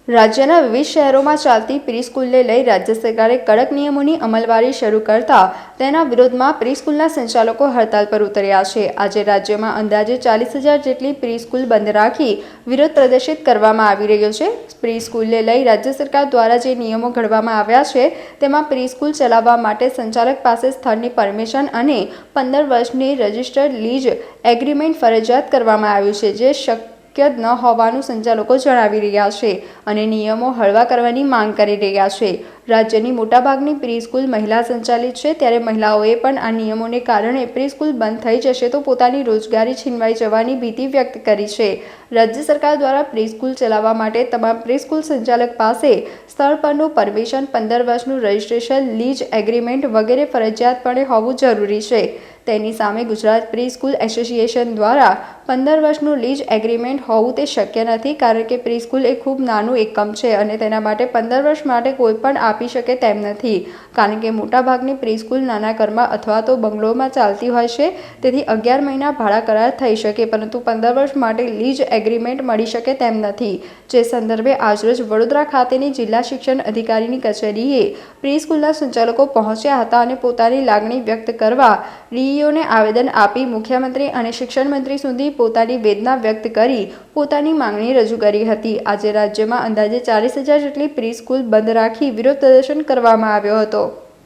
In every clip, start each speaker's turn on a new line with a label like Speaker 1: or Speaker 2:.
Speaker 1: રાજ્યના વિવિધ શહેરોમાં ચાલતી પ્રી-સ્કૂલને લઈ રાજ્ય સરકારે કડક નિયમોની અમલવારી શરૂ કરતા તેના વિરોધમાં પ્રી-સ્કૂલના સંચાલકો હડતાલ પર ઉતર્યા છે। આજે રાજ્યમાં અંદાજે 40,000 જેટલી પ્રી-સ્કૂલ બંધ રાખી વિરોધ પ્રદર્શિત કરવામાં આવી રહ્યો છે। પ્રી-સ્કૂલને લઈ રાજ્ય સરકાર દ્વારા જે નિયમો ઘડવામાં આવ્યા છે તેમાં પ્રી-સ્કૂલ ચલાવવા માટે સંચાલક પાસે સ્થળની પરમિશન અને 15 વર્ષની રજિસ્ટર્ડ લીઝ એગ્રીમેન્ટ ફરજિયાત કરવામાં આવ્યું છે, જે શક્ય ન હોવાનું સંચાલકો જણાવી રહ્યા છે અને નિયમો હળવા કરવાની માંગ કરી રહ્યા છે। રાજ્યની મોટાભાગની પ્રી-સ્કૂલ મહિલા સંચાલિત છે, ત્યારે મહિલાઓએ પણ આ નિયમોને કારણે પ્રી-સ્કૂલ બંધ થઈ જશે તો પોતાની રોજગારી છીનવાઈ જવાની ભીતિ વ્યક્ત કરી છે। રાજ્ય સરકાર દ્વારા પ્રી-સ્કૂલ ચલાવવા માટે તમામ પ્રી-સ્કૂલ સંચાલક પાસે સ્થળ પરનું પરમિશન, 15 વર્ષનું રજિસ્ટ્રેશન, લીઝ એગ્રીમેન્ટ વગેરે ફરજિયાતપણે હોવું જરૂરી છે। તેની સામે ગુજરાત પ્રી-સ્કૂલ એસોસિએશન દ્વારા 15 વર્ષનું લીઝ એગ્રીમેન્ટ હોવું તે શક્ય નથી, કારણ કે પ્રી-સ્કૂલ એ ખૂબ નાનું એકમ છે અને તેના માટે 15 વર્ષ માટે કોઈ પણ આપી શકે તેમ નથી, કારણ કે મોટાભાગની પ્રી-સ્કૂલ નાના ઘરમાં અથવા તો બંગલોમાં ચાલતી હોય છે। તેથી 11 મહિના ભાડા કરાર થઈ શકે, પરંતુ 15 વર્ષ માટે લીઝ એગ્રીમેન્ટ મળી શકે તેમ નથી। જે સંદર્ભે આજરોજ વડોદરા ખાતેની જિલ્લા શિક્ષણ અધિકારીની કચેરીએ પ્રી-સ્કૂલના સંચાલકો પહોંચ્યા હતા અને પોતાની લાગણી વ્યક્ત કરવા ડીઈઓને આવેદન આપી મુખ્યમંત્રી અને શિક્ષણ મંત્રી સુધી પોતાની વેદના વ્યક્ત કરી પોતાની માંગણી રજૂ કરી હતી। આજે રાજ્યમાં અંદાજે 40,000 જેટલી પ્રી-સ્કૂલ બંધ રાખી વિરોધ પ્રદર્શન કરવામાં આવ્યો હતો।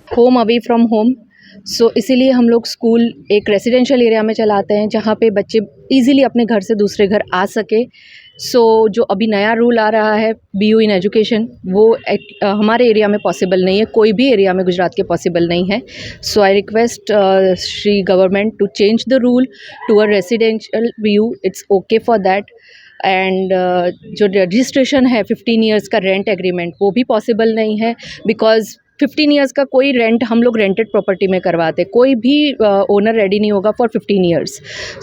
Speaker 2: होम अवे फ्रॉम होम, सो इसीलिए हम लोग स्कूल एक रेसिडेंशियल एरिया में चलाते हैं जहाँ पे बच्चे इजीली अपने घर से दूसरे घर आ सके। सो जो अभी नया रूल आ रहा है BU इन एजुकेशन, वो हमारे एरिया में पॉसिबल नहीं है, कोई भी एरिया में गुजरात के पॉसिबल नहीं है। So I request Shri government to change the rule to a residential BU, it's okay for that. And जो रजिस्ट्रेशन है 15 ईयर्स का रेंट एग्रीमेंट, वो भी पॉसिबल नहीं है, बिकॉज 15 ईयर्स का कोई रेंट हम लोग रेंटेड प्रॉपर्टी में करवाते, कोई भी ओनर रेडी नहीं होगा for 15 years.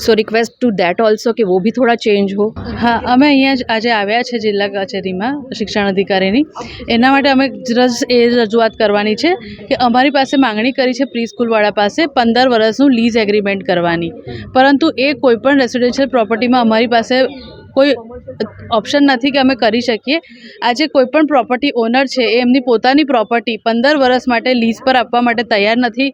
Speaker 2: So request to that also कि वो भी थोड़ा चेंज हो।
Speaker 3: हाँ, અમે અહીંયા આજે આવ્યા છે જિલ્લા કચેરીમાં શિક્ષણ અધિકારીની, એના માટે અમે એ રજૂઆત કરવાની છે કે અમારી પાસે માંગણી કરી છે પ્રી સ્કૂલવાળા પાસે 15 વર્ષનું લીઝ એગ્રીમેન્ટ કરવાની, પરંતુ એ કોઈપણ રેસિડેન્શિયલ પ્રોપર્ટીમાં અમારી પાસે કોઈ ઓપ્શન નથી કે અમે કરી શકીએ। આજે કોઈપણ પ્રોપર્ટી ઓનર છે એ એમની પોતાની પ્રોપર્ટી 15 વર્ષ માટે લીઝ પર આપવા માટે તૈયાર નથી।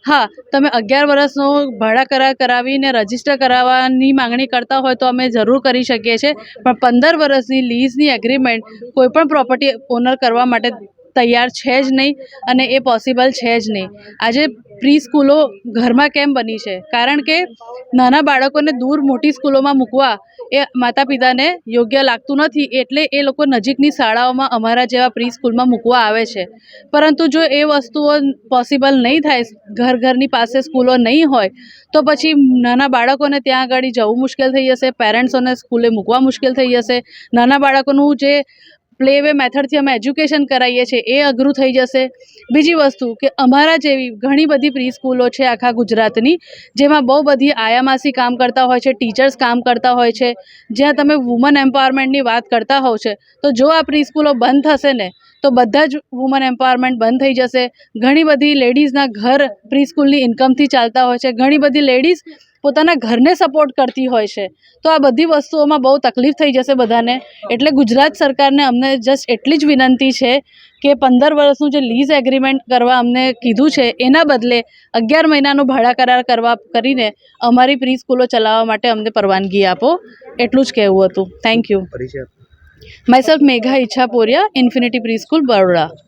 Speaker 3: હા, તમે 11 વર્ષનો ભાડા કરાર કરાવીને રજિસ્ટર કરાવવાની માંગણી કરતા હોય તો અમે જરૂર કરી શકીએ છીએ, પણ 15 વર્ષની લીઝની એગ્રીમેન્ટ કોઈપણ પ્રોપર્ટી ઓનર કરવા માટે તૈયાર છે જ નહીં અને એ પોસિબલ છે જ નહીં। આજે પ્રી સ્કૂલો ઘરમાં કેમ બની છે? કારણ કે નાના બાળકોને દૂર મોટી સ્કૂલોમાં મૂકવા એ માતા પિતાને યોગ્ય લાગતું નથી, એટલે એ લોકો નજીકની શાળાઓમાં અમારા જેવા પ્રી સ્કૂલમાં મૂકવા આવે છે। પરંતુ જો એ વસ્તુઓ પોસિબલ નહીં થાય, ઘરની પાસે સ્કૂલો નહીં હોય, તો પછી નાના બાળકોને ત્યાં આગળ જવું મુશ્કેલ થઈ જશે, પેરેન્ટ્સોને સ્કૂલે મૂકવા મુશ્કેલ થઈ જશે, નાના બાળકોનું જે પ્લે વે મેથડથી અમે એજ્યુકેશન કરાવીએ છીએ એ અઘરું થઈ જશે। બીજી વસ્તુ કે અમારા જેવી ઘણી બધી પ્રી સ્કૂલો છે આખા ગુજરાતની, જેમાં બહુ બધી આયામાસી કામ કરતા હોય છે, ટીચર્સ કામ કરતા હોય છે, જ્યાં તમે વુમન એમ્પાવરમેન્ટની વાત કરતા હોવ છે, તો જો આ પ્રી સ્કૂલો બંધ થશે ને તો બધા જ વુમન એમ્પાવરમેન્ટ બંધ થઈ જશે। ઘણી બધી લેડીઝના ઘર પ્રી સ્કૂલની ઇન્કમથી ચાલતા હોય છે, ઘણી બધી લેડીઝ પોતાના ઘરને સપોર્ટ કરતી હોય છે, તો આ બધી વસ્તુઓમાં બહુ તકલીફ થઈ જશે બધાને। એટલે ગુજરાત સરકારને અમને જસ્ટ એટલી જ વિનંતી છે કે 15 વર્ષનું જે લીઝ એગ્રીમેન્ટ કરવા અમને કીધું છે એના બદલે 11 મહિનાનું ભાડા કરાર કરીને અમારી પ્રી સ્કૂલો ચલાવવા માટે અમને પરવાનગી આપો, એટલું જ કહેવું હતું। Thank you. My self Megha Ichhaporia, infinity pre school, Baroda.